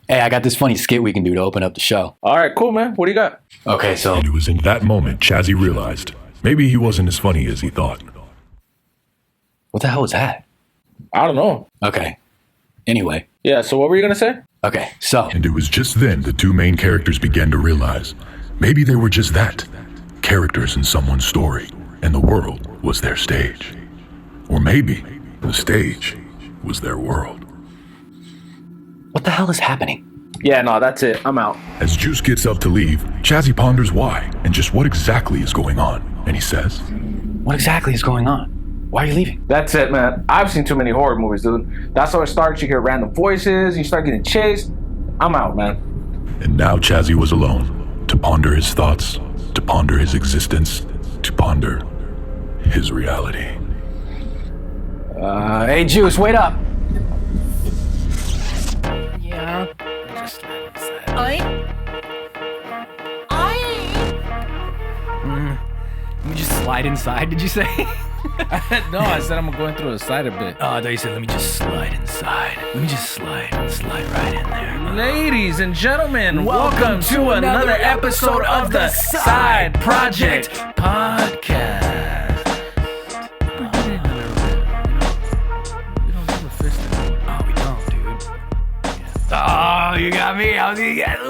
Hey, I got this funny skit we can do to open up the show. All right, cool, man. What do you got? Okay, so... And it was in that moment Chazzy realized maybe he wasn't as funny as he thought. What the hell was that? I don't know. Okay. Anyway. Yeah, so what were you going to say? Okay, so... And it was just then the two main characters began to realize maybe they were just that, characters in someone's story, and the world was their stage. Or maybe the stage was their world. What the hell is happening? Yeah, no, that's it. I'm out. As Juice gets up to leave, Chazzy ponders why and just what exactly is going on. And he says, What exactly is going on? Why are you leaving? That's it, man. I've seen too many horror movies, dude. That's how it starts. You hear random voices. You start getting chased. I'm out, man. And now Chazzy was alone to ponder his thoughts, to ponder his existence, to ponder his reality. Hey, Juice, wait up. Yeah. Just let him say. Let me just slide inside, did you say? No, I said I'm going through the side a bit. Oh, I thought you said let me just slide inside. Let me just slide right in there. Ladies and gentlemen, welcome to another episode of the Side Project Podcast. We don't do a fist. Oh, we don't, dude. Oh, you got me. I was gonna get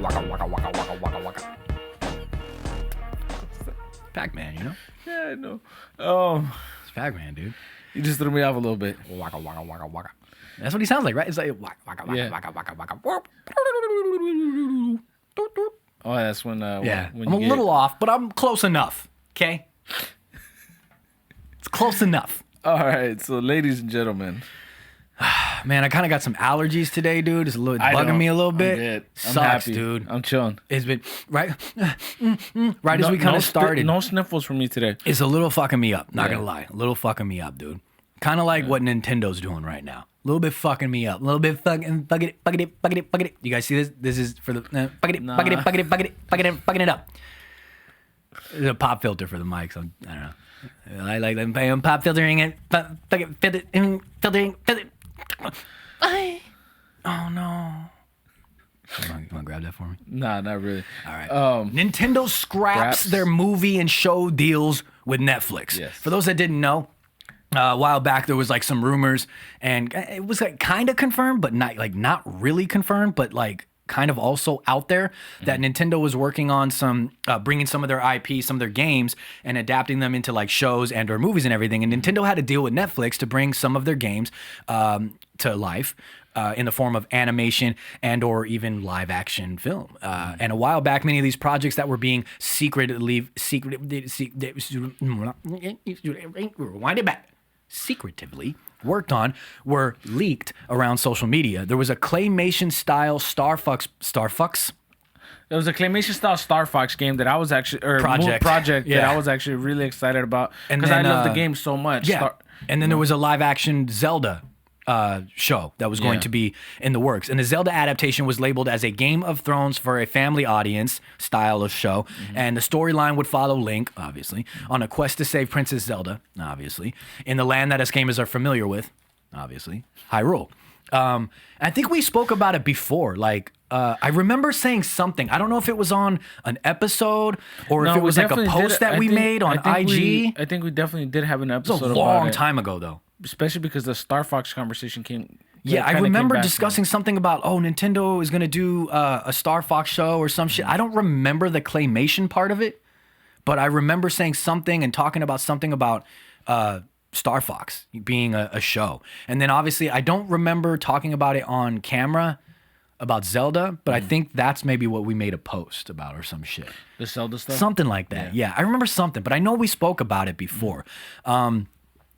waka. Pac-Man, you know? Yeah, I know. It's Pac-Man, dude. You just threw me off a little bit. Waka. That's what he sounds like, right? It's like waka. Yeah. Oh, that's when. Yeah, when I'm a you little off, but I'm close enough. Okay, it's close enough. All right, so ladies and gentlemen, Man, I kind of got some allergies today, dude. It's bugging me a little bit. I'm good. I'm Sucks, happy. dude. I'm chilling. It's been right as we kind of started. No sniffles for me today. It's a little fucking me up. Not gonna lie, a little fucking me up, dude. Kind of like what Nintendo's doing right now. A little bit fucking me up. A little bit fucking fucking it. You guys see this? This is for the fucking it up. There's a pop filter for the mics. I don't know. I like them pop filtering it. Filtering. Oh no. You want to grab that for me? Nah, not really. All right. Nintendo scraps their movie and show deals with Netflix. Yes. For those that didn't know, a while back there was like some rumors, and it was like kind of confirmed, but not really confirmed, but like kind of also out there that Nintendo was working on some bringing some of their IP, some of their games, and adapting them into like shows and or movies and everything. And Nintendo had to deal with Netflix to bring some of their games to life. In the form of animation and or even live action film. And a while back, many of these projects that were being secretively worked on were leaked around social media. There was a claymation style Star Fox. There was a claymation style Star Fox game that I was actually project that I was actually really excited about because I love the game so much. Yeah. And then there was a live action Zelda show that was going to be in the works. And the Zelda adaptation was labeled as a Game of Thrones for a family audience style of show. And the storyline would follow Link, obviously, on a quest to save Princess Zelda, obviously, in the land that us gamers are familiar with, obviously, Hyrule. I think we spoke about it before. Like, I remember saying something. I don't know if it was on an episode or if it was like a post that we made on IG. I think we definitely did have an episode it was a long time ago, though. Especially because the Star Fox conversation came. Yeah, I remember discussing something about, Nintendo is going to do a Star Fox show or some shit. I don't remember the claymation part of it, but I remember saying something and talking about something about Star Fox being a show. And then obviously I don't remember talking about it on camera about Zelda, but I think that's maybe what we made a post about or some shit. The Zelda stuff? Something like that. Yeah, I remember something, but I know we spoke about it before.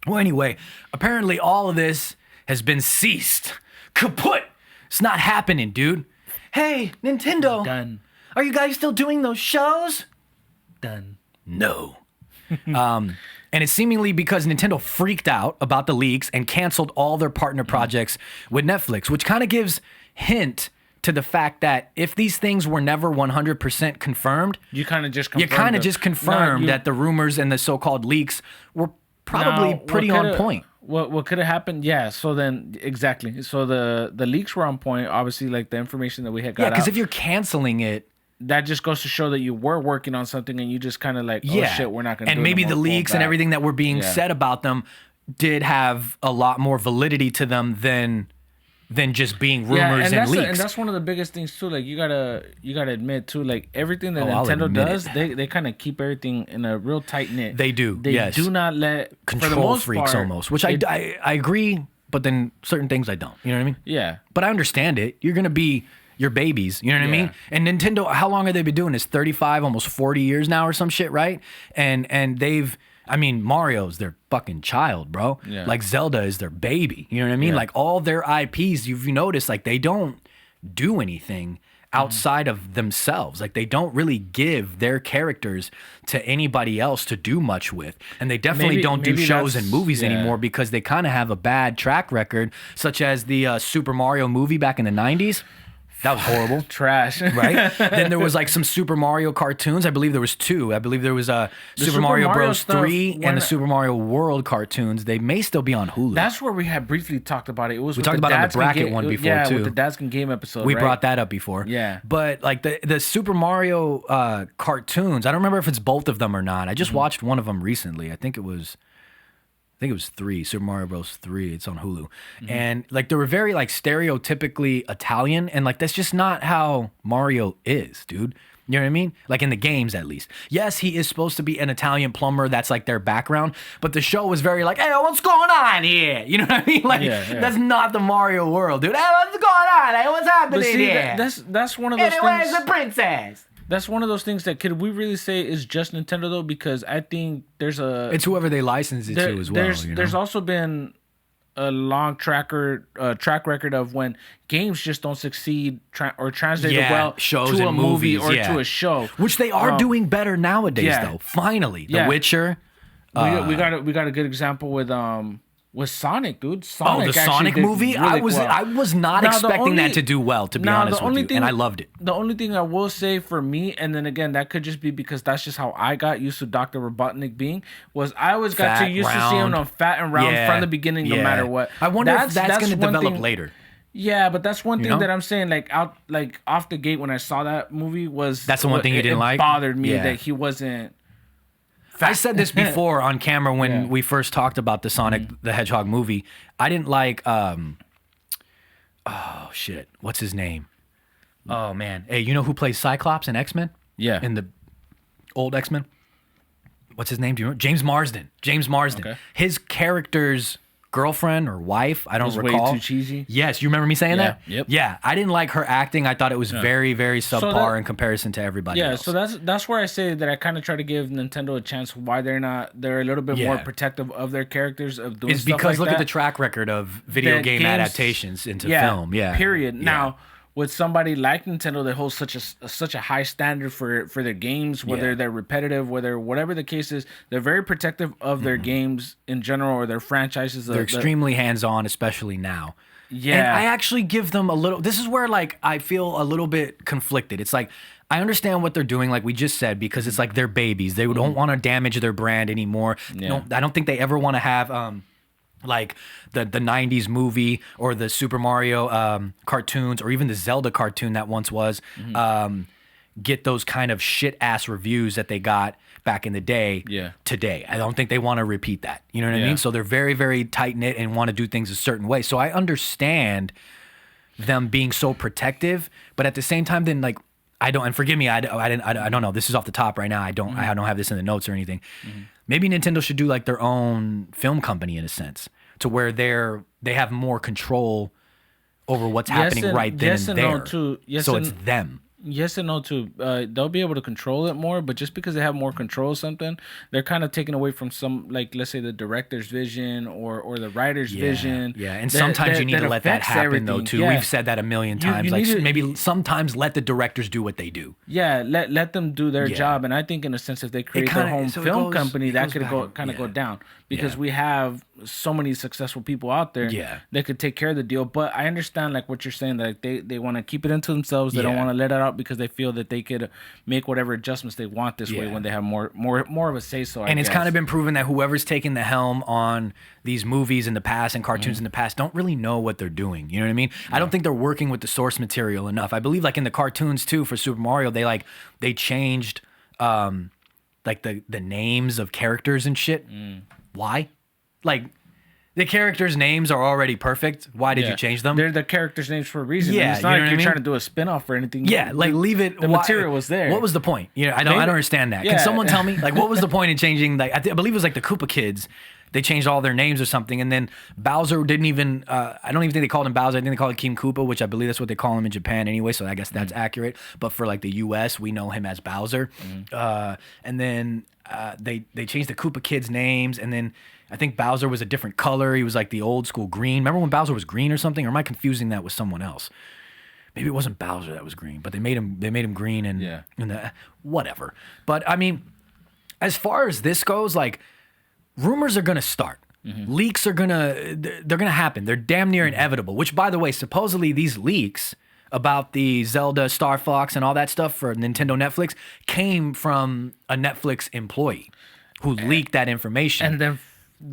Well, anyway, apparently all of this has been ceased. Kaput! It's not happening, dude. Hey, Nintendo. Done. Are you guys still doing those shows? Done. No. And it's seemingly because Nintendo freaked out about the leaks and canceled all their partner projects with Netflix, which kind of gives hint to the fact that if these things were never 100% confirmed, you kind of just confirmed that the rumors and the so-called leaks were probably Now, pretty on point. What could have happened? Yeah. So then exactly. So the leaks were on point. Obviously, like the information that we had got. Yeah, because out, if you're canceling it, that just goes to show that you were working on something and you just kind of like, oh shit, we're not going to. And maybe the leaks and everything that were being said about them did have a lot more validity to them than just being rumors and leaks. And that's one of the biggest things too. Like you gotta admit too. Like everything that Nintendo does, they kind of keep everything in a real tight knit. They do. They do not let control freaks almost, which I agree. But then certain things I don't. You know what I mean? Yeah. But I understand it. You're gonna be your babies. You know what I mean? And Nintendo, how long have they been doing this? 35, almost 40 years now or some shit, right? And they've. I mean, Mario's their fucking child, bro. Yeah. Like Zelda is their baby. You know what I mean? Yeah. Like all their IPs, you've noticed, like they don't do anything outside of themselves. Like they don't really give their characters to anybody else to do much with. And they definitely don't do shows and movies anymore because they kind of have a bad track record, such as the Super Mario movie back in the 90s. That was horrible. Trash. Right? Then there was like some Super Mario cartoons. I believe there was two. I believe there was Super Mario Bros. 3 and the Super Mario World cartoons. They may still be on Hulu. That's where we had briefly talked about it. We talked about it on the bracket one before, too. With the Dads Can Game episode, We brought that up before. Yeah. But like the Super Mario cartoons, I don't remember if it's both of them or not. I just watched one of them recently. I think it was 3, Super Mario Bros. 3. It's on Hulu. And like they were very like stereotypically Italian, and like that's just not how Mario is, dude. You know what I mean? Like in the games, at least. Yes, he is supposed to be an Italian plumber. That's like their background. But the show was very like, hey, what's going on here? You know what I mean? Like that's not the Mario world, dude. Hey, what's going on? Hey, what's happening here? That's one of those things. Where's the princess? That's one of those things that could we really say is just Nintendo though? Because I think there's it's whoever they license it to as well. There's also been a long track record of when games just don't succeed or translate well shows to a movies, movie or to a show, which they are doing better nowadays though. Finally, The Witcher. We got a good example with Sonic, dude. The Sonic movie? Really I was not expecting that to do well, to be honest with you, and I loved it. The only thing I will say for me, and then again, that could just be because that's just how I got used to Dr. Robotnik being, was I always got too used to seeing him fat and round from the beginning, no matter what. I wonder if that's going to develop later. Yeah, but that's one thing that I'm saying, like off the gate when I saw that movie was... That's the one thing you didn't like? It bothered me that he wasn't... I said this before on camera when we first talked about the Sonic the Hedgehog movie. I didn't like oh shit, what's his name? Oh man. Hey, you know who plays Cyclops in X-Men? Yeah. In the old X-Men? What's his name? Do you remember? James Marsden. Okay. His character's girlfriend or wife, I don't recall. Way too cheesy. Yes, you remember me saying that? Yep. Yeah, I didn't like her acting. I thought it was very, very subpar in comparison to everybody else. Yeah, so that's where I say that I kind of try to give Nintendo a chance why they're a little bit more protective of their characters of doing stuff like that. It's because look at the track record of video game adaptations into film. Yeah. Period. Yeah. Now, with somebody like Nintendo that holds such a high standard for their games, whether they're repetitive, whatever the case is, they're very protective of their games in general or their franchises. They're extremely hands-on, especially now. Yeah. And I actually give them a little... This is where like I feel a little bit conflicted. It's like I understand what they're doing, like we just said, because it's like they're babies. They don't want to damage their brand anymore. Yeah. I don't think they ever want to have... like the 90s movie or the Super Mario cartoons or even the Zelda cartoon that once was get those kind of shit ass reviews that they got back in the day today. I don't think they want to repeat that. You know what I mean? So they're very, very tight knit and want to do things a certain way. So I understand them being so protective, but at the same time, then like I don't, and forgive me, I don't know. This is off the top right now. I don't have this in the notes or anything. Maybe Nintendo should do like their own film company in a sense, to where they have more control over what's happening right then and there. No too. So it's them. Yes and no too. They'll be able to control it more, but just because they have more control of something, they're kind of taking away from some, like let's say the director's vision or the writer's vision. Yeah, and sometimes you need to let that happen though too. We've said that a million times. Maybe sometimes let the directors do what they do. Yeah, let them do their job. And I think in a sense, if they create their home film company, that could go down. because we have so many successful people out there that could take care of the deal. But I understand like what you're saying, that like, they want to keep it into themselves. They don't want to let it out because they feel that they could make whatever adjustments they want this way when they have more of a say so. And it's kind of been proven that whoever's taken the helm on these movies in the past and cartoons in the past don't really know what they're doing. You know what I mean? I don't think they're working with the source material enough. I believe like in the cartoons too for Super Mario, they changed like the names of characters and shit. Why? Like the characters' names are already perfect. Why did you change them? They're the characters' names for a reason. Yeah, it's not like you're trying to do a spin-off or anything. Yeah, like leave it. The material was there. What was the point? You know, I don't understand that. Can someone tell me? Like, what was the point in changing? Like, I believe it was like the Koopa Kids. They changed all their names or something, and then Bowser didn't even. I don't even think they called him Bowser. I think they called him King Koopa, which I believe that's what they call him in Japan anyway. So I guess that's accurate. But for like the U.S., we know him as Bowser. And then they changed the Koopa Kids' names, and then I think Bowser was a different color. He was like the old school green. Remember when Bowser was green or something? Or am I confusing that with someone else? Maybe it wasn't Bowser that was green, but they made him green and whatever. But I mean, as far as this goes, like. Rumors are going to start. Leaks are they're going to happen. They're damn near inevitable, which by the way, supposedly these leaks about the Zelda, Star Fox and all that stuff for Nintendo Netflix came from a Netflix employee who leaked that information. And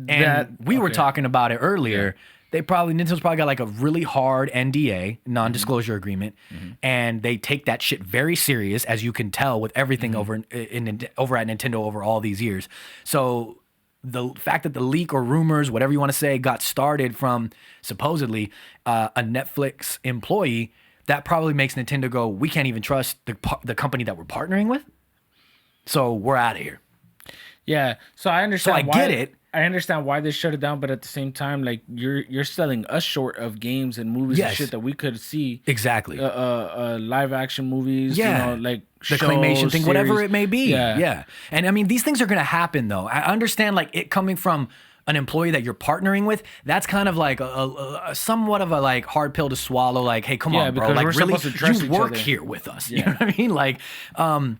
then we were talking about it earlier. Nintendo's probably got like a really hard NDA, non-disclosure agreement, and they take that shit very serious, as you can tell with everything over at Nintendo over all these years. So the fact that the leak or rumors, whatever you want to say, got started from supposedly a Netflix employee, that probably makes Nintendo go, we can't even trust the company that we're partnering with. So we're out of here. Yeah. So I understand. So I get it. I understand why they shut it down, but at the same time, like you're selling us short of games and movies and shit that we could see. Exactly. Live action movies. Yeah. You know, like the shows, claymation thing, series. whatever it may be. Yeah. And I mean, these things are going to happen though. I understand like it coming from an employee that you're partnering with, that's kind of like a somewhat of a like hard pill to swallow. Like, hey, come on, bro. Like, really, you work here with us. You know what I mean? Like,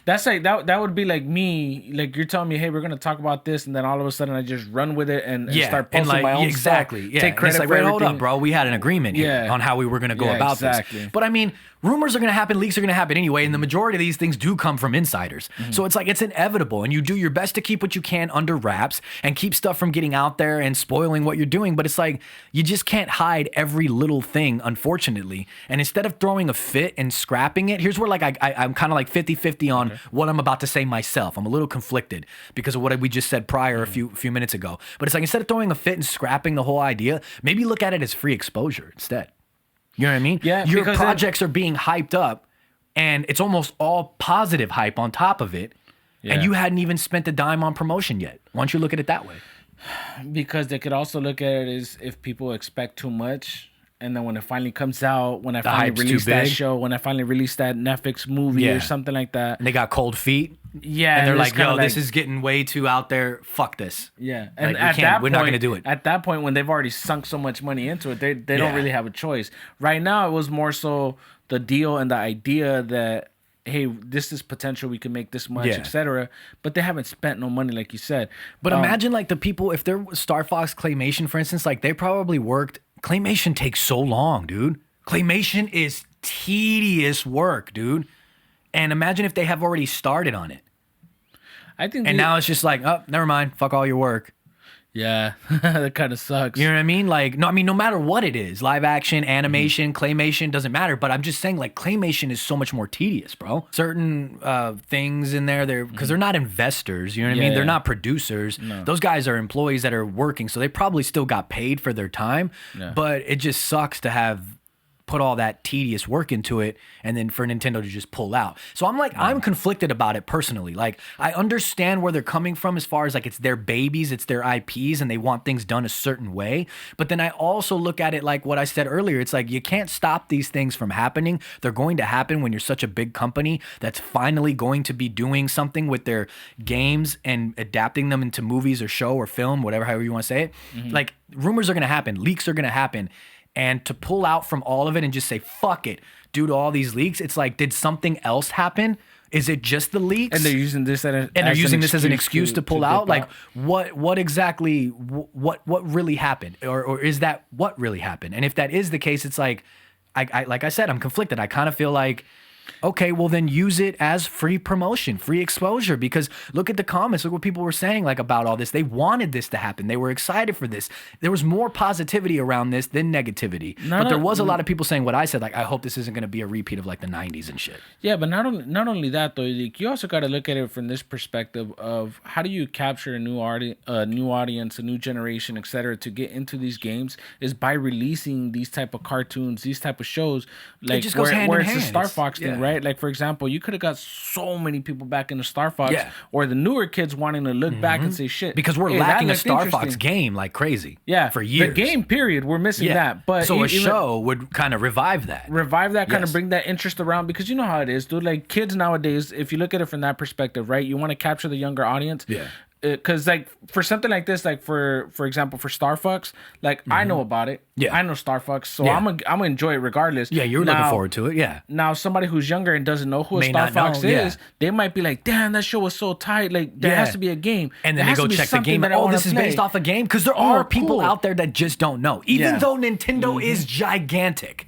that's like that would be like me. Like you're telling me, hey, we're gonna talk about this, and then all of a sudden I just run with it and start posting like, my own exactly. stuff. Yeah, Take credit like, for everything. Hold up, bro. We had an agreement here on how we were gonna go about this. But I mean, rumors are going to happen, leaks are going to happen anyway, and the majority of these things do come from insiders. So it's like it's inevitable, and you do your best to keep what you can under wraps and keep stuff from getting out there and spoiling what you're doing, but it's like you just can't hide every little thing, unfortunately. And instead of throwing a fit and scrapping it, here's where like I'm kind of like 50-50 on what I'm about to say myself. I'm a little conflicted because of what we just said prior a few minutes ago. But it's like instead of throwing a fit and scrapping the whole idea, maybe look at it as free exposure instead. You know what I mean? Yeah. Your projects are being hyped up, and it's almost all positive hype on top of it, and you hadn't even spent a dime on promotion yet. Why don't you look at it that way? Because they could also look at it as if people expect too much, and then when it finally comes out, when I finally release that show, when I finally release that Netflix movie or something like that. And they got cold feet. Yeah. And they're like, yo, this is getting way too out there. Fuck this. Yeah. And like, we're not going to do it. At that point, when they've already sunk so much money into it, they don't really have a choice. Right now, it was more so the deal and the idea that, hey, this is potential, we can make this much, etc. But they haven't spent no money, like you said. But imagine like the people, if there was Star Fox Claymation, for instance, like they probably worked. Claymation takes so long, dude. Claymation is tedious work, dude. And imagine if they have already started on it. I think. And now it's just like, oh, never mind. Fuck all your work. Yeah, that kind of sucks. You know what I mean? Like, no, I mean, no matter what it is, live action, animation, claymation, doesn't matter. But I'm just saying, like, claymation is so much more tedious, bro. Certain things in there, because they're not investors. You know what I mean? They're not producers. No. Those guys are employees that are working, so they probably still got paid for their time. Yeah. But it just sucks to have put all that tedious work into it and then for Nintendo to just pull out. So I'm like, I'm conflicted about it personally. Like, I understand where they're coming from as far as like it's their babies, it's their IPs, and they want things done a certain way. But then I also look at it like what I said earlier. It's like you can't stop these things from happening. They're going to happen when you're such a big company that's finally going to be doing something with their games and adapting them into movies or show or film, whatever, however you want to say it. Like, rumors are going to happen. Leaks are going to happen. And to pull out from all of it and just say, fuck it, due to all these leaks, it's like, did something else happen? Is it just the leaks? And they're using this as an excuse to pull out. Like, what exactly? What really happened, or is that what really happened? And if that is the case, it's like, like I said, I'm conflicted. I kind of feel like, okay, well then use it as free promotion, free exposure, because look at the comments. Look what people were saying like about all this. They wanted this to happen. They were excited for this. There was more positivity around this than negativity. But there was a lot of people saying what I said, like, I hope this isn't going to be a repeat of like the 90s and shit. Yeah, but not only that though, like, you also got to look at it from this perspective of how do you capture a new audience, a new generation, etc., to get into these games is by releasing these type of cartoons, these type of shows, like it just goes hand where in it's hand. a Star Fox thing. Right, like for example, you could have got so many people back into Star Fox, or the newer kids wanting to look back and say shit, because we're lacking a Star Fox game like crazy. Yeah, for years. The game period, we're missing that. But so a show would kind of revive that, kind of bring that interest around, because you know how it is, dude. Like kids nowadays, if you look at it from that perspective, right, you want to capture the younger audience. Yeah. Because like for something like this, like for example, for Star Fox, like I know about it. Yeah. I know Star Fox, so I'm gonna enjoy it regardless. Yeah, you're looking forward to it. Yeah. Now somebody who's younger and doesn't know who a Star Fox is, they might be like, "Damn, that show was so tight. Like there has to be a game." And then they go check the game. Oh, this is based off a game, because there are people out there that just don't know. Even though Nintendo is gigantic,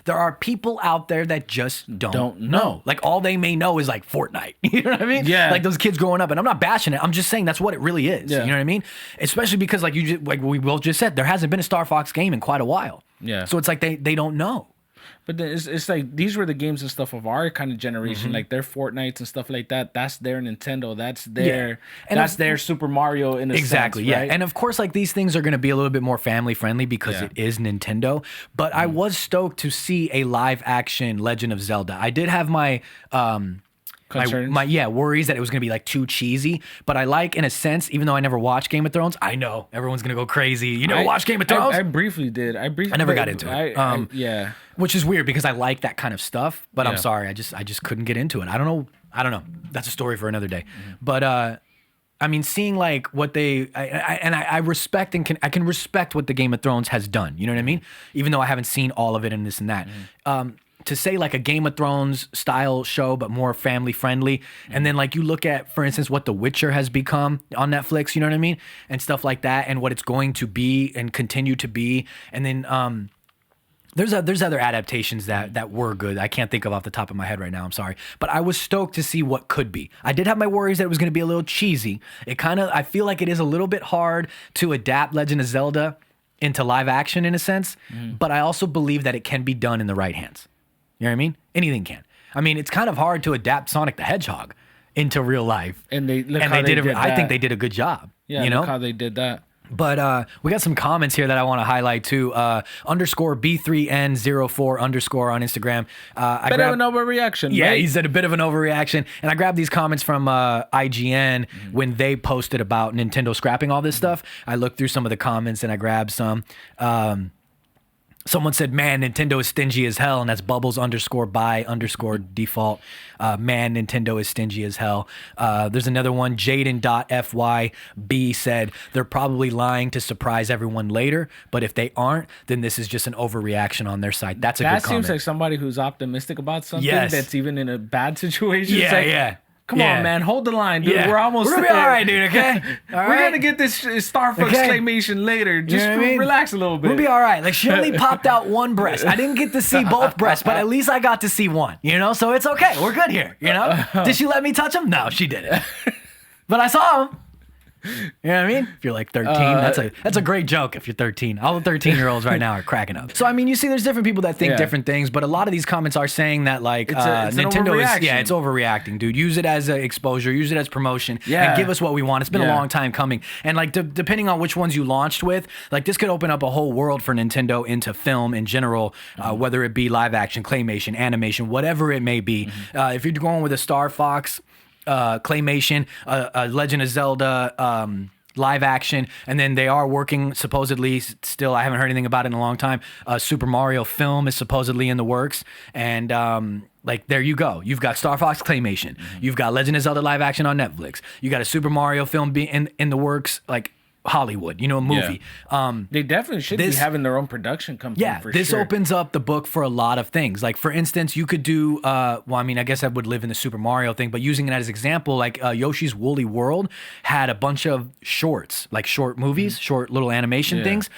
there are people out there that just don't know. Like all they may know is like Fortnite. You know what I mean? Yeah. Like those kids growing up, and I'm not bashing it. I'm just saying that's what it really is. Yeah. You know what I mean? Especially because like like we both just said, there hasn't been a Star Fox game in quite a while. Yeah. So it's like they don't know. But then it's like these were the games and stuff of our kind of generation, like their Fortnites and stuff like that. That's their Nintendo. That's their their Super Mario in a sense, right? And of course, like these things are going to be a little bit more family friendly because it is Nintendo. But I was stoked to see a live action Legend of Zelda. I did have my my worries that it was gonna be like too cheesy, but I like, in a sense, even though I never watched Game of Thrones, I know everyone's gonna go crazy. You never watched Game of Thrones? I briefly did. I never got into it. Which is weird because I like that kind of stuff, but I'm sorry, I just couldn't get into it. I don't know. That's a story for another day. But I mean, seeing like what I respect and I can respect what the Game of Thrones has done. You know what I mean? Even though I haven't seen all of it and this and that. To say like a Game of Thrones style show, but more family friendly. And then like you look at, for instance, what The Witcher has become on Netflix, you know what I mean? And stuff like that, and what it's going to be and continue to be. And then there's other adaptations that were good. I can't think of off the top of my head right now. I'm sorry. But I was stoked to see what could be. I did have my worries that it was going to be a little cheesy. I feel like it is a little bit hard to adapt Legend of Zelda into live action in a sense. But I also believe that it can be done in the right hands. You know what I mean? Anything can. I mean, it's kind of hard to adapt Sonic the Hedgehog into real life. And they did I think they did a good job. Yeah, you know? Look how they did that. But we got some comments here that I want to highlight too. _B3N04_ on Instagram. Bit of an overreaction. Yeah, right? he said a bit of an overreaction. And I grabbed these comments from IGN when they posted about Nintendo scrapping all this stuff. I looked through some of the comments and I grabbed some. Someone said, man, Nintendo is stingy as hell, and that's Bubbles_by_default. Man, Nintendo is stingy as hell. There's another one, Jaden.fyb said, they're probably lying to surprise everyone later, but if they aren't, then this is just an overreaction on their side. That's a good comment. That seems like somebody who's optimistic about something that's even in a bad situation. Yeah. Come on, man. Hold the line, dude. Yeah. We're almost there. We're gonna be all right, dude, okay? We're going to get this Star Fox claymation later. Just relax a little bit. We'll be all right. Like, she only popped out one breast. I didn't get to see both breasts, but at least I got to see one, you know? So it's okay. We're good here, you know? Did she let me touch them? No, she didn't. But I saw them. You know what I mean? If you're like 13, that's a great joke if you're 13. All the 13-year-olds right now are cracking up. So, I mean, you see there's different people that think different things, but a lot of these comments are saying that, like, Nintendo is, it's overreacting, dude. Use it as exposure, use it as promotion, and give us what we want. It's been a long time coming. And, like, depending on which ones you launched with, like, this could open up a whole world for Nintendo into film in general, whether it be live action, claymation, animation, whatever it may be. If you're going with a Star Fox, claymation, Legend of Zelda, live action, and then they are working supposedly still. I haven't heard anything about it in a long time. Super Mario film is supposedly in the works, and like there you go. You've got Star Fox claymation. You've got Legend of Zelda live action on Netflix. You got a Super Mario film in the works. Like, Hollywood, a movie. They definitely should be having their own production company. Yeah, for this sure. opens up the book for a lot of things. Like, for instance, you could do, I guess I would live in the Super Mario thing, but using it as an example, like Yoshi's Woolly World had a bunch of shorts, like short movies, short little animation things.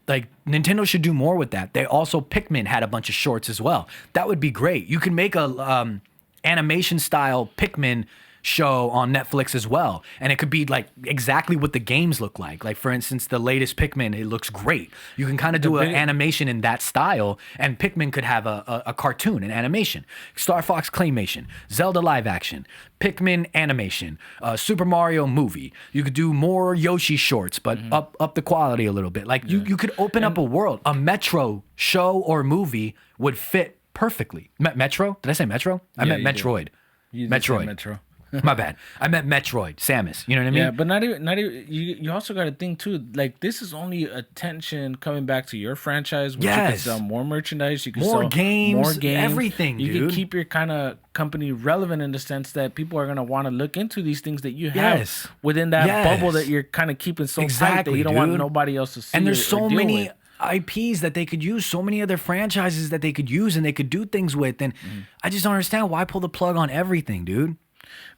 Like, Nintendo should do more with that. They also, Pikmin had a bunch of shorts as well. That would be great. You can make a animation style Pikmin show on Netflix as well, and it could be like exactly what the games look like. Like, for instance, the latest Pikmin, it looks great. You can kind of do an animation in that style, and Pikmin could have a cartoon, an animation. Star Fox claymation, Zelda live action, Pikmin animation, Super Mario movie. You could do more Yoshi shorts, but up the quality a little bit. Like, you could open up a world. A Metro show or movie would fit perfectly. Metro? Did I say Metro? I meant Metroid. You did say Metroid. Metro. My bad. I meant Metroid, Samus. You know what I mean? Yeah, but not even. You also got to think too. Like, this is only attention coming back to your franchise. Which you can sell more merchandise. You can more sell games, more games, everything. You dude. can keep your kind of company relevant in the sense that people are gonna want to look into these things that you have within that bubble that you're kind of keeping so tight that you don't want nobody else to see. And there's so many IPs that they could use, so many other franchises that they could use and they could do things with. And I just don't understand why pull the plug on everything, dude.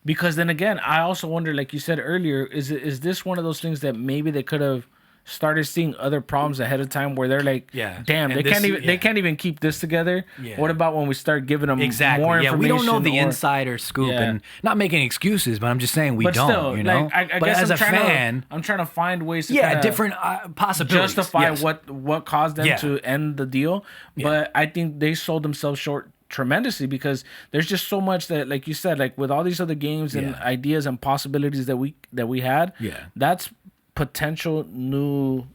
Because then again, I also wonder, like you said earlier, is this one of those things that maybe they could have started seeing other problems ahead of time where they're like, damn, they can't even keep this together. What about when we start giving them more information? We don't know the insider scoop, and not making excuses, but I'm just saying we don't. Still, you know, like, I but guess as a fan, I'm trying to find ways to different possibilities, justify what caused them to end the deal. But I think they sold themselves short tremendously because there's just so much that, like you said, like with all these other games and ideas and possibilities that we had, that's potential new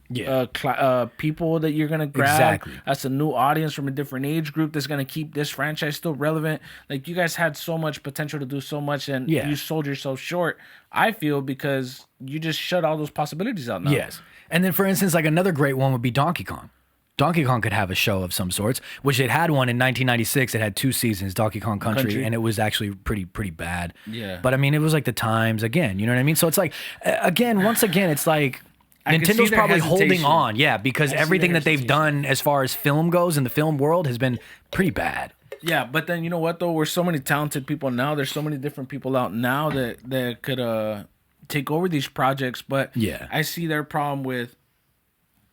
people that you're gonna grab. That's a new audience from a different age group that's gonna keep this franchise still relevant. Like, you guys had so much potential to do so much, and you sold yourself short, I feel, because you just shut all those possibilities out now. And then, for instance, like another great one would be Donkey Kong. Donkey Kong could have a show of some sorts, which it had one in 1996. It had 2 seasons, Donkey Kong Country, and it was actually pretty bad. But I mean, it was like the times again, you know what I mean? So it's like, once again, it's like Nintendo's probably holding on, because everything that they've done as far as film goes in the film world has been pretty bad. Yeah, but then you know what though? We're so many talented people now. There's so many different people out now that could take over these projects. But I see their problem with.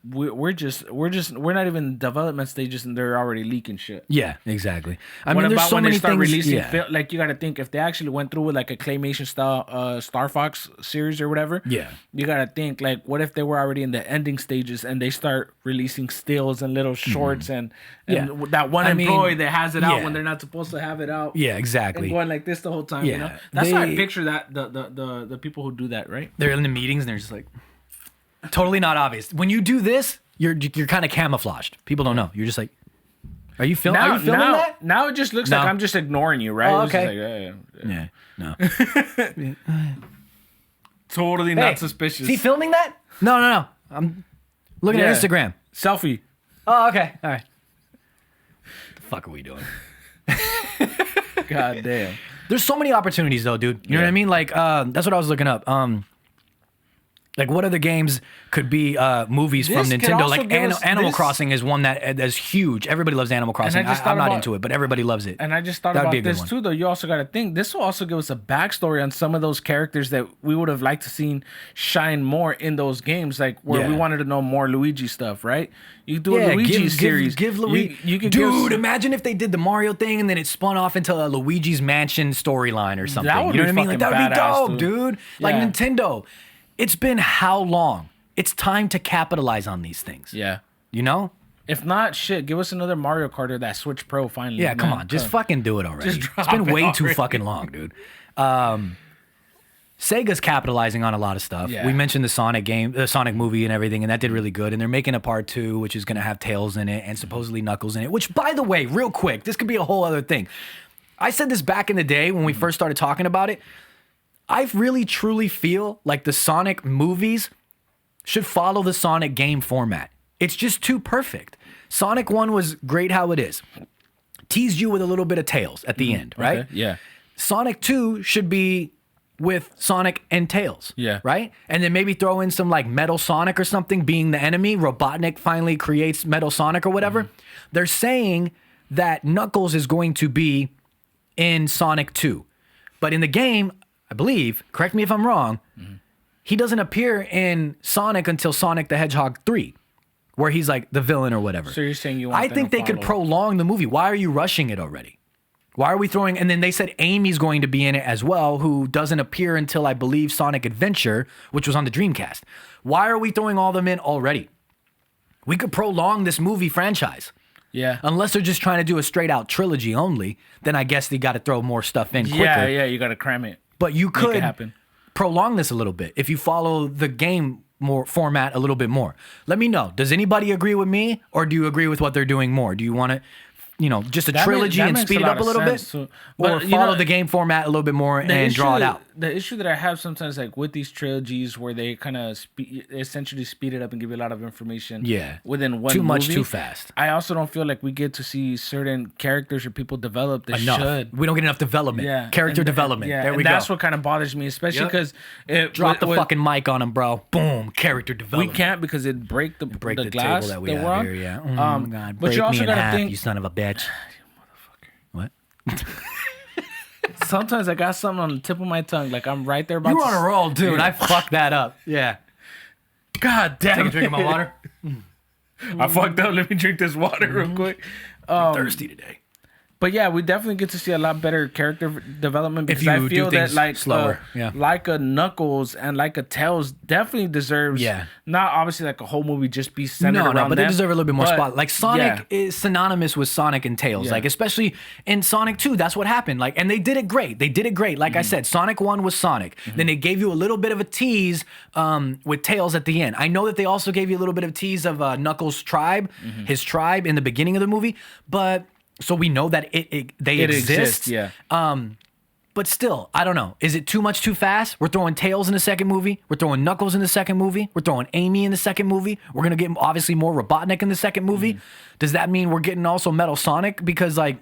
We're not even in development stages and they're already leaking shit. Yeah, exactly. What about when they start releasing like, you got to think, if they actually went through with like a claymation style Star Fox series or whatever, you got to think, like, what if they were already in the ending stages and they start releasing stills and little shorts and that one employee that has it out when they're not supposed to have it out, and going like this the whole time, you know? That's how I picture that the people who do that, right? They're in the meetings and they're just like, totally not obvious. When you do this, you're kind of camouflaged. People don't know. You're just like, are you filming that? Now it just looks like I'm just ignoring you, right? Oh, okay. No. Totally not suspicious. Is he filming that? No. I'm looking at Instagram. Selfie. Oh, okay. All right. The fuck are we doing? God damn. There's so many opportunities though, dude. You know what I mean? Like, that's what I was looking up. Like, what other games could be movies from Nintendo? Like, Animal Crossing is one that's huge. Everybody loves Animal Crossing. I'm not into it, but everybody loves it. And I just thought about this too, though. You also got to think, this will also give us a backstory on some of those characters that we would have liked to seen shine more in those games, like where we wanted to know more Luigi stuff, right? You do a Luigi series. Give Luigi. Dude, imagine if they did the Mario thing and then it spun off into a Luigi's Mansion storyline or something. That would you know what I mean? Like, that would be dope, dude. Like, Nintendo. It's been how long? It's time to capitalize on these things. Yeah. You know? If not, shit, give us another Mario Kart or that Switch Pro finally. Yeah, come on. Just fucking do it already. It's been way too fucking long, dude. Sega's capitalizing on a lot of stuff. Yeah. We mentioned the Sonic game, the Sonic movie and everything, and that did really good. And they're making a part 2, which is going to have Tails in it and supposedly Knuckles in it, which, by the way, real quick, this could be a whole other thing. I said this back in the day when we first started talking about it. I really truly feel like the Sonic movies should follow the Sonic game format. It's just too perfect. Sonic 1 was great how it is. Teased you with a little bit of Tails at the end, right? Okay. Yeah. Sonic 2 should be with Sonic and Tails. Yeah. Right? And then maybe throw in some like Metal Sonic or something being the enemy. Robotnik finally creates Metal Sonic or whatever. They're saying that Knuckles is going to be in Sonic 2. But in the game, I believe, correct me if I'm wrong, he doesn't appear in Sonic until Sonic the Hedgehog 3, where he's like the villain or whatever. So you're saying you want I them think to they could follow. prolong the movie. Why are you rushing it already? Why are we throwing... And then they said Amy's going to be in it as well, who doesn't appear until, I believe, Sonic Adventure, which was on the Dreamcast. Why are we throwing all them in already? We could prolong this movie franchise. Yeah. Unless they're just trying to do a straight-out trilogy only, then I guess they got to throw more stuff in quicker. Yeah, you got to cram it. But you Make could it happen. prolong this a little bit if you follow the game more format a little bit more. Let me know. Does anybody agree with me, or do you agree with what they're doing more? Do you want to, just a trilogy and speed it up a little bit, or follow the game format a little bit more and draw it out? The issue that I have sometimes, like with these trilogies, where they kind of essentially speed it up and give you a lot of information. Yeah, within one too much, movie, too fast. I also don't feel like we get to see certain characters or people develop. They Enough. should. We don't get enough development. Yeah, Character development. Yeah, There we and go. that's what kind of bothers me, especially because Drop the fucking mic on him, bro. Boom. Character we development. can't because it break the glass table that we we're have on. here. Yeah. Oh my God. But Break you also me in gotta half, think. you son of a bitch. What? Sometimes I got something on the tip of my tongue, like I'm right there about. You were to on a roll, dude. I fucked that up. Yeah. God damn. Take a drink of my water. I fucked up. Let me drink this water real quick. Thirsty today. But yeah, we definitely get to see a lot better character development because you I do feel that things like slower, yeah. like a Knuckles and like a Tails definitely deserves not obviously like a whole movie just be centered around but they them, deserve a little bit more but, spot. Like Sonic yeah. is synonymous with Sonic and Tails. Yeah. Like especially in Sonic 2, that's what happened. Like, and they did it great. Like I said, Sonic 1 was Sonic. Then they gave you a little bit of a tease with Tails at the end. I know that they also gave you a little bit of tease of Knuckles' tribe, his tribe in the beginning of the movie, but so we know that they exist. Yeah. But still, I don't know. Is it too much too fast? We're throwing Tails in the second movie. We're throwing Knuckles in the second movie. We're throwing Amy in the second movie. We're going to get obviously more Robotnik in the second movie. Does that mean we're getting also Metal Sonic? Because like,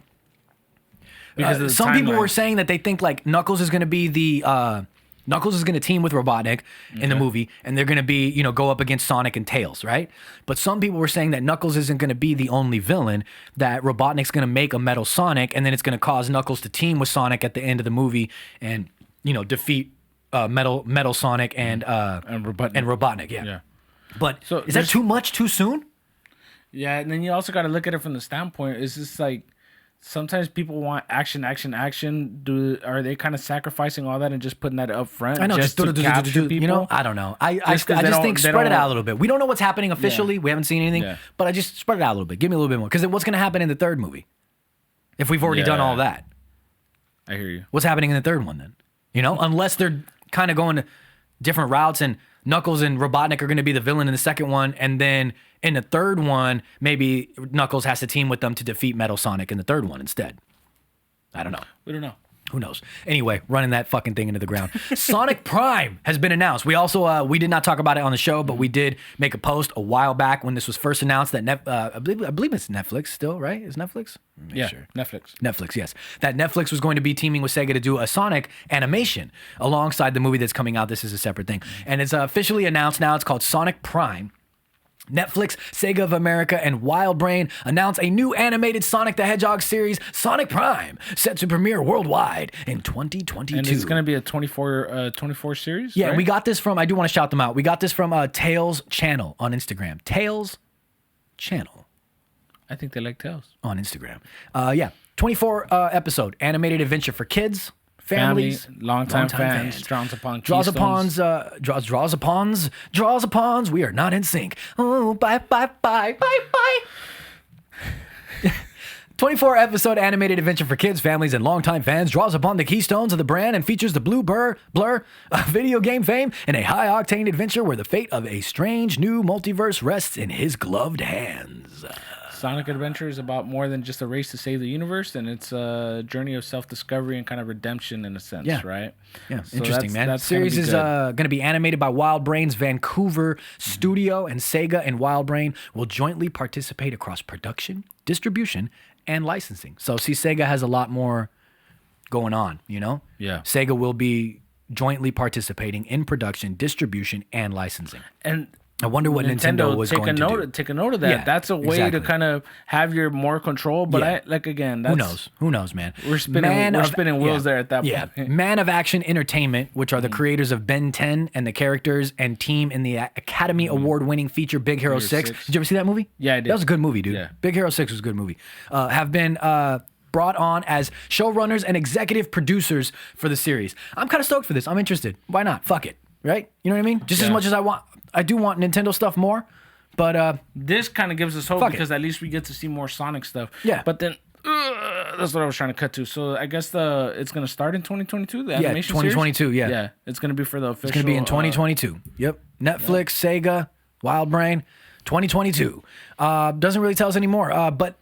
Because of the some people timeline. were saying that they think like Knuckles is going to be the, Knuckles is going to team with Robotnik in the movie, and they're going to be, go up against Sonic and Tails, right? But some people were saying that Knuckles isn't going to be the only villain, that Robotnik's going to make a Metal Sonic, and then it's going to cause Knuckles to team with Sonic at the end of the movie and, defeat Metal Sonic and Robotnik, yeah. But So is that there's- too much too soon? Yeah, and then you also got to look at it from the standpoint. It's just like sometimes people want action. Are they kind of sacrificing all that and just putting that up front? I know, just to capture people. I don't know. I Just 'cause just they don't- think they spread it don't- out a little bit. We don't know what's happening officially. We haven't seen anything, Yeah. but I just spread it out a little bit. Give me a little bit more. Because what's going to happen in the third movie? If we've already done all that, I hear you. what's happening in the third one then? Unless they're kind of going different routes and Knuckles and Robotnik are going to be the villain in the second one, and then in the third one, maybe Knuckles has to team with them to defeat Metal Sonic in the third one instead. I don't know. We don't know. Who knows? Anyway, running that fucking thing into the ground. Sonic Prime has been announced. We also we did not talk about it on the show, but we did make a post a while back when this was first announced that I believe it's Netflix still, right? Is Netflix? Sure. Netflix, yes. That Netflix was going to be teaming with Sega to do a Sonic animation alongside the movie that's coming out. This is a separate thing. And it's officially announced now. It's called Sonic Prime. Netflix, Sega of America, and WildBrain announce a new animated Sonic the Hedgehog series, Sonic Prime, set to premiere worldwide in 2022. And it's going to be a 24 series? Yeah, right? we got this from, I do want to shout them out. We got this from Tails Channel on Instagram. Tails Channel I think they like Tails. on Instagram. 24 episode animated adventure for kids, families, longtime fans, draws upon draws keystones. upons. We are not in sync. Oh, bye. 24 episode animated adventure for kids, families, and longtime fans draws upon the keystones of the brand and features the Blur, video game fame, in a high octane adventure where the fate of a strange new multiverse rests in his gloved hands. Sonic Adventure is about more than just a race to save the universe, and it's a journey of self-discovery and kind of redemption in a sense, right? Yeah, So interesting, man. That's Series is good. going to be animated by WildBrain's Vancouver studio, and Sega and WildBrain will jointly participate across production, distribution, and licensing. So, see, Sega has a lot more going on, Yeah. Sega will be jointly participating in production, distribution, and licensing. And I wonder what Nintendo was going to do. Take a note of that. Yeah, That's a way exactly. to kind of have your more control. But Yeah. That's, Who knows, man? We're spinning wheels there at that Yeah. point. Man of Action Entertainment, which are the creators of Ben 10 and the characters and team in the Academy Award-winning feature Big Hero 6. Did you ever see that movie? Yeah, I did. That was a good movie, dude. Yeah. Big Hero 6 was a good movie. Have been brought on as showrunners and executive producers for the series. I'm kind of stoked for this. I'm interested. Why not? Fuck it. Right? You know what I mean? Just as much as I do want Nintendo stuff more, but this kind of gives us hope Fuck because at least we get to see more Sonic stuff. Yeah. But then that's what I was trying to cut to. So I guess it's going to start in 2022. The animation 2022. series? Yeah, Yeah. It's going to be for the official. it's gonna be in 2022. Yep. Netflix, Sega, WildBrain. 2022 doesn't really tell us anymore. But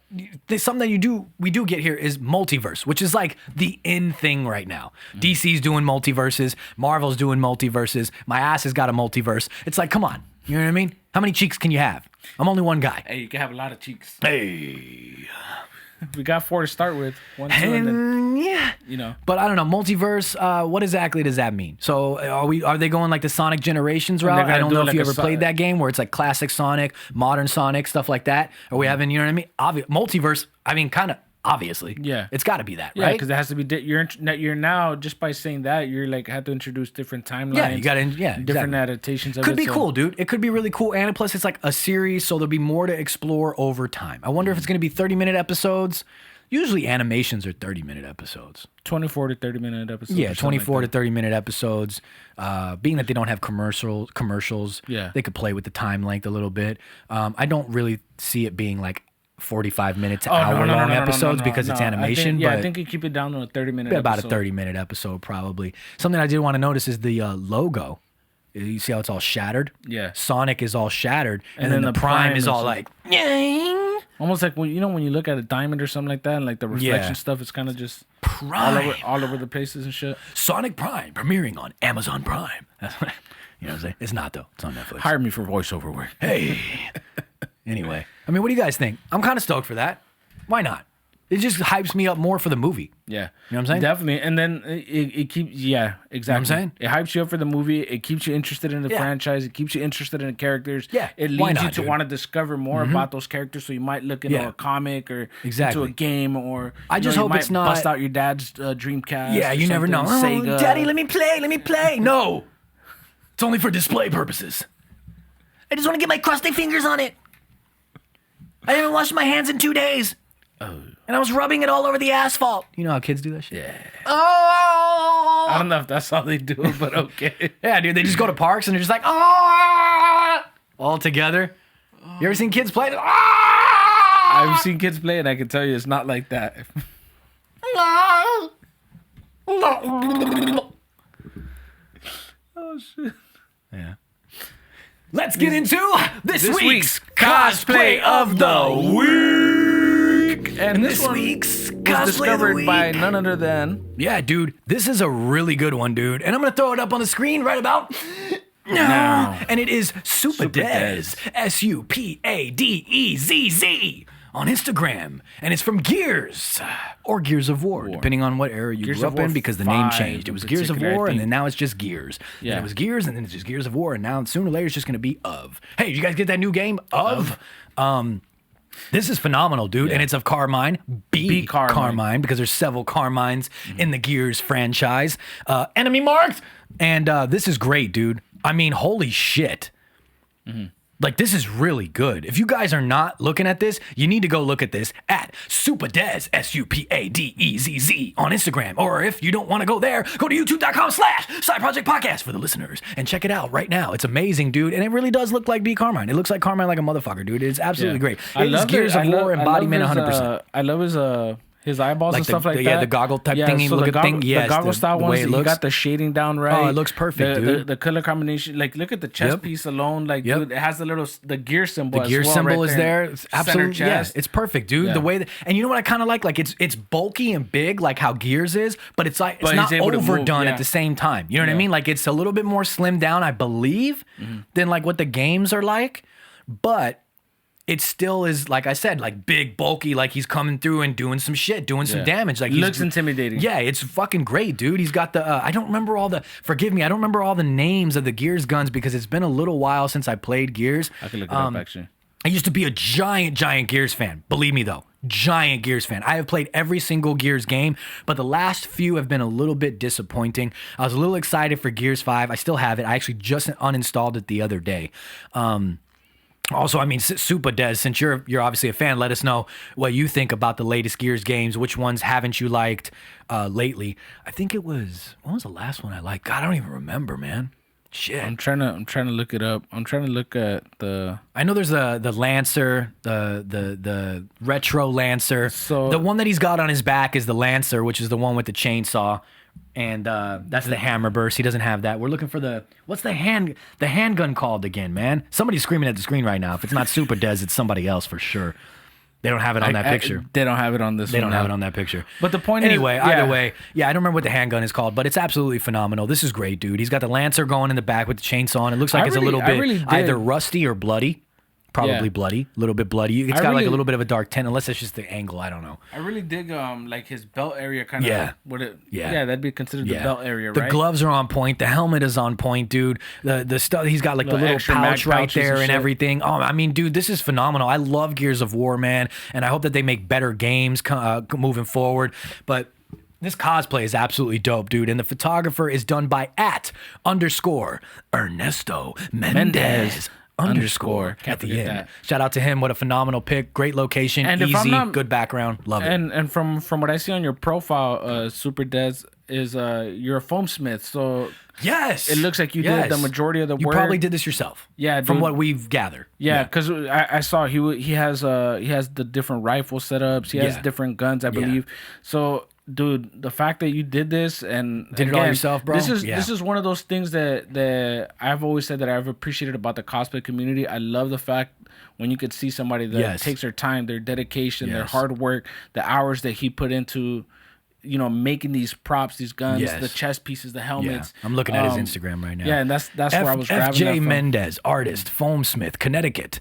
there's something that we do get here is multiverse, which is like the in thing right now. DC's doing multiverses, Marvel's doing multiverses. My ass has got a multiverse. It's like, come on, you know what I mean? How many cheeks can you have? I'm only one guy. Hey, you can have a lot of cheeks. Hey. We got 4 to start with. 1, 2, and then, Yeah. you know. But I don't know, multiverse. What exactly does that mean? So are they going like the Sonic Generations route? gonna I don't do know it if like you a ever played that game where it's like classic Sonic, modern Sonic, stuff like that. Are we having, you know what I mean? Multiverse. I mean, kind of obviously. Yeah. It's got to be that, Yeah, right? because it has to be. You're now just by saying that you're like have to introduce different timelines. Yeah, you got to different exactly. adaptations. Of Could it, be so- cool, dude. It could be really cool, and plus it's like a series, so there'll be more to explore over time. I wonder if it's going to be 30-minute episodes. Usually animations are 30-minute episodes. 24 to 30-minute episodes. Yeah, or something 24 like to 30-minute episodes. Being that they don't have commercials, Yeah. they could play with the time length a little bit. I don't really see it being like 45 minute to that. hour long No, episodes because it's animation. I but think you keep it down to a 30-minute. about episode. a 30-minute episode probably. Something I did want to notice is the logo. You see how it's all shattered? Yeah. Sonic is all shattered, and then then the the Prime Prime is is all like- like, "Yang." Almost like when you look at a diamond or something like that, and like the reflection Yeah. stuff, it's kind of just Prime. all over the places and shit. Sonic Prime premiering on Amazon Prime. That's what, you know what I'm saying? It's not though. It's on Netflix. Hire me for voiceover work. Hey. Anyway, I mean, what do you guys think? I'm kind of stoked for that. Why not? It just hypes me up more for the movie. Yeah, You know what I'm saying? Definitely, and then it keeps exactly. I'm saying? It hypes you up for the movie. It keeps you interested in the Yeah. franchise. It keeps you interested in the characters. Yeah, it why leads not, you to dude? want to discover more about those characters. So you might look into Yeah. a comic or Exactly. into a game, or I just you hope might it's not- bust out your dad's Dreamcast. Yeah, or you never know. something, Oh, Sega. Daddy, let me play. No. It's only for display purposes. I just want to get my crusty fingers on it. I haven't washed my hands in 2 days. Oh. And I was rubbing it all over the asphalt. You know how kids do that shit? Yeah. Oh. I don't know if that's how they do it, but okay. Yeah, dude, they just go to parks and they're just like, oh, all together. You ever seen kids play? I've seen kids play, and I can tell you it's not like that. Oh shit. Yeah. Let's get into this This week's cosplay of the week. And this one week's was cosplay discovered of the week. by none other than Yeah, dude, this is a really good one, dude. And I'm going to throw it up on the screen right about Now. And it is Supadez, Supadezz on Instagram. And it's from Gears or Gears of War, depending on what era you Gears grew of up War in, because the name 5 changed. It was in Gears of particular, I War, and think. then now it's just Gears. Yeah. And it was Gears, and then it's just Gears of War, and now sooner or later it's just going to be Of. Hey, did you guys get that new game, Of? This is phenomenal, dude, and it's of Carmine, B. Carmine, because there's several Carmines in the Gears franchise. Enemy marked! And this is great, dude. I mean, holy shit. Like, this is really good. If you guys are not looking at this, you need to go look at this at Supadez, Supadezz on Instagram. Or if you don't want to go there, go to youtube.com/Side Project Podcast for the listeners and check it out right now. It's amazing, dude. And it really does look like B. Carmine. It looks like Carmine like a motherfucker, dude. It's absolutely great. It's Gears of War embodiment 100%. I love his eyeballs and stuff like that. Yeah, the goggle type thingy, so look at thing. Yes, the goggle style the ones. way it You looks. got the shading down right. Oh, it looks perfect, dude. The color combination, like look at the chest Yep. piece alone. Like, Yep. dude, it has the gear symbol. The as gear well symbol right is there. It's Center absolutely, yeah, chest. it's perfect, dude. Yeah. The way that, and you know what I kind of like it's bulky and big, like how Gears is, but it's like it's But not he's able to move, overdone yeah. at the same time. You know what I Yeah. mean? Like it's a little bit more slimmed down, I believe, than like what the games are like, but it still is, like I said, like big, bulky, like he's coming through and doing some shit, doing some damage. Like looks intimidating. Yeah, it's fucking great, dude. He's got the I don't remember all the names of the Gears guns because it's been a little while since I played Gears. I can look it up actually. I used to be a giant Gears fan. Believe me, though. Giant Gears fan. I have played every single Gears game, but the last few have been a little bit disappointing. I was a little excited for Gears 5. I still have it. I actually just uninstalled it the other day. Also, I mean, Super Des, since you're obviously a fan, let us know what you think about the latest Gears games. Which ones haven't you liked lately? I think it was, what was the last one I liked? God, I don't even remember, man. Shit. I'm trying to look it up. I'm trying to look at the. I know there's the Lancer, the retro Lancer. So the one that he's got on his back is the Lancer, which is the one with the chainsaw, and that's the hammer burst. He doesn't have that. We're looking for what's the handgun called again, man? Somebody's screaming at the screen right now. If it's not Super Des, it's somebody else for sure. They don't have it on that picture. They don't have it on this. They don't have it on that picture. But the point anyway, is, either way, yeah, I don't remember what the handgun is called, but it's absolutely phenomenal. This is great, dude. He's got the Lancer going in the back with the chainsaw, and it looks like it's a little bit either rusty or bloody. Probably bloody, a little bit bloody. It's got like a little bit of a dark tint, unless it's just the angle. I don't know. I really dig like his belt area kind of. Yeah, that'd be considered the belt area, right? The gloves are on point. The helmet is on point, dude. The stuff he's got like the little pouch right there and everything. Oh, I mean, dude, this is phenomenal. I love Gears of War, man, and I hope that they make better games moving forward. But this cosplay is absolutely dope, dude. And the photographer is done by @Ernesto Mendez. Underscore at the end. That. Shout out to him. What a phenomenal pick. Great location. And easy, good background. Love it. And from what I see on your profile, Super Des is you're a foam smith. So yes, it looks like you did the majority of the work. You probably did this yourself. Yeah, from what we've gathered. Yeah, because I saw he has the different rifle setups. He has different guns, I believe. So. Dude, the fact that you did this and did it all yourself, bro. This is one of those things that I've always said that I've appreciated about the cosplay community. I love the fact when you could see somebody that takes their time, their dedication, their hard work, the hours that he put into, making these props, these guns, the chest pieces, the helmets. I'm looking at his Instagram right now. Yeah, and that's where I was grabbing FJ that from. Mendez, artist, foamsmith, Connecticut.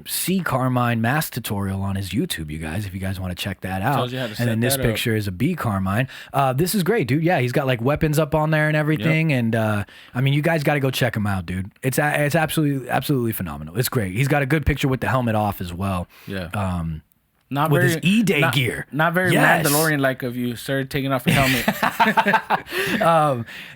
C Carmine mask tutorial on his YouTube, you guys, if you guys want to check that out. And then this picture is a B Carmine. This is great, dude. Yeah, he's got like weapons up on there and everything. Yep. And I mean, you guys got to go check him out, dude. It's absolutely phenomenal. It's great. He's got a good picture with the helmet off as well. Yeah. Not with his E-Day gear. Not very Mandalorian-like of you, sir, taking off your helmet.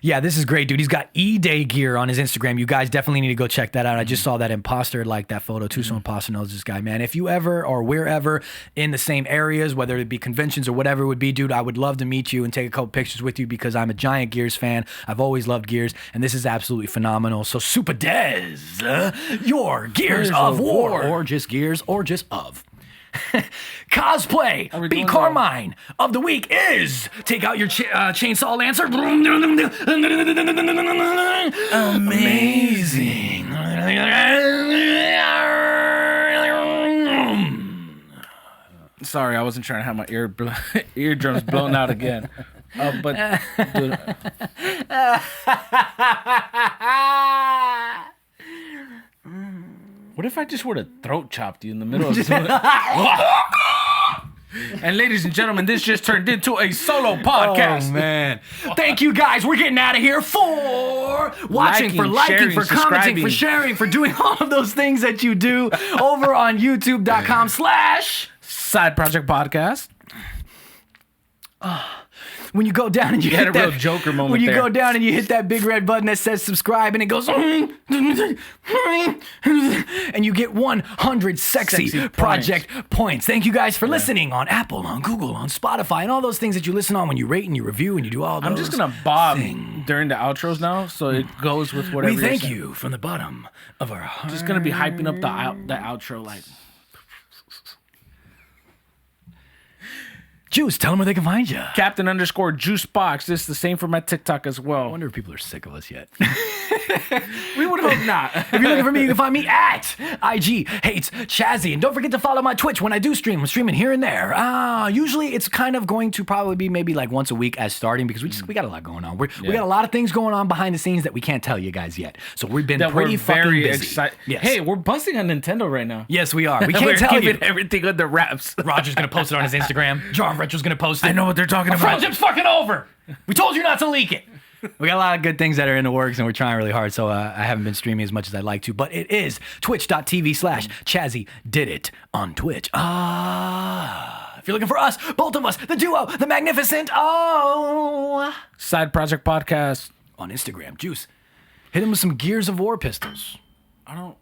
Yeah, this is great, dude. He's got E-Day gear on his Instagram. You guys definitely need to go check that out. I just saw that imposter like that photo too, so imposter knows this guy, man. If you ever or we're ever in the same areas, whether it be conventions or whatever it would be, dude, I would love to meet you and take a couple pictures with you because I'm a giant Gears fan. I've always loved Gears, and this is absolutely phenomenal. So Super Des, your Gears of War, or just Gears, or just of. Cosplay B Carmine of the week is take out your chainsaw Lancer. Amazing. Sorry, I wasn't trying to have my eardrums blown out again. But dude, what if I just would have throat chopped you in the middle of doing it? And ladies and gentlemen, this just turned into a solo podcast. Oh, man. Thank you, guys. We're getting out of here for watching, for liking, sharing, for commenting, for sharing, for doing all of those things that you do over on youtube.com/Side Project Podcast. When you go down and you hit a real Joker moment when you there. go down and you hit that big red button that says subscribe and it goes and you get 100 sexy Project points. Thank you guys for listening on Apple, on Google, on Spotify, and all those things that you listen on when you rate and you review and you do all those. I'm just gonna bob during the outros now, so it goes with whatever. We thank you from the bottom of our heart. Just gonna be hyping up the outro like. Juice, tell them where they can find you. Captain _Juicebox. This is the same for my TikTok as I well. wonder if people are sick of us yet. We would hope not. If you're looking for me, you can find me at IG Hates Chazzy. And don't forget to follow my Twitch when I do stream. I'm streaming here and there. Usually it's kind of going to probably be maybe like once a week as starting because we got a lot going on. We got a lot of things going on behind the scenes that we can't tell you guys yet. So we've been pretty fucking busy. excited. Yes. Hey, we're busting on Nintendo right now. Yes, we are. We can't We're tell you. keeping everything under wraps. Roger's going to post it on his Instagram. Jar Retro's going to post it. I know what they're talking Our about. friendship's fucking over. We told you not to leak it. We got a lot of good things that are in the works, and we're trying really hard, so I haven't been streaming as much as I'd like to, but it is twitch.tv/Chazzy Did It on Twitch. If you're looking for us, both of us, the duo, the magnificent, Side Project Podcast. on Instagram. Juice, hit him with some Gears of War pistols. I don't.